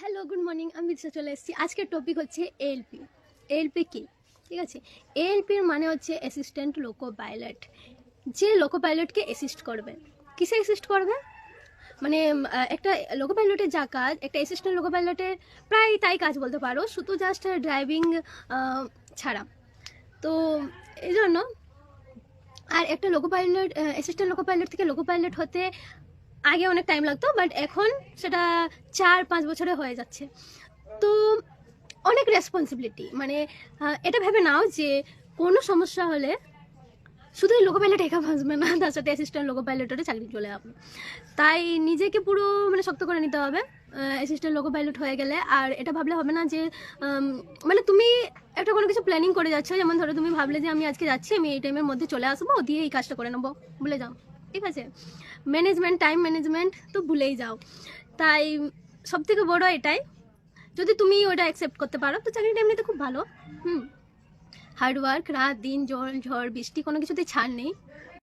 Hello, good morning. আমি বিদিশা চলে এসেছি। আজকের টপিক হচ্ছে এএলপি। এএলপি কি? ঠিক আছে, এএলপির মানে হচ্ছে অ্যাসিস্ট্যান্ট লোকো পাইলট। যে লোকো পাইলটকে অ্যাসিস্ট করবে। কিসে অ্যাসিস্ট করবে? মানে একটা লোকো পাইলটের যা কাজ, একটা অ্যাসিস্ট্যান্ট লোকো পাইলটের প্রায় তাই কাজ বলতে পারো, শুধু জাস্ট ড্রাইভিং ছাড়া। তো এই জন্য আর একটা loco pilot, assistant loco pilot থেকে লোকো পাইলট হতে আগে অনেক টাইম লাগতো, বাট এখন সেটা 4-5 বছরে হয়ে যাচ্ছে। তো অনেক রেসপন্সিবিলিটি, মানে এটা ভেবে নাও যে কোনো সমস্যা হলে শুধু লোকো পাইলট একা ভাসবে না, তার সাথে অ্যাসিস্ট্যান্ট লোকো পাইলটেরও চাকরি চলে যাবে। তাই নিজেকে পুরো মানে শক্ত করে নিতে হবে অ্যাসিস্ট্যান্ট লোকো পাইলট হয়ে গেলে। আর এটা ভাবলে হবে না যে মানে তুমি একটা কোনো কিছু প্ল্যানিং করে যাচ্ছ, যেমন ধরো তুমি ভাবলে যে আমি আজকে যাচ্ছি, আমি এই টাইমের মধ্যে চলে আসবো, দিয়ে এই কাজটা করে নেবো, ভুলে যাও। ঠিক আছে, ম্যানেজমেন্ট, টাইম ম্যানেজমেন্ট তো ভুলেই যাও। তাই সবথেকে বড় এটাই, যদি তুমি ওটা অ্যাকসেপ্ট করতে পারো তো চাকরিটা এমনিতে খুব ভালো। হার্ডওয়ার্ক, রাত দিন, জল ঝড় বৃষ্টি কোনো কিছুতে ছাড় নেই।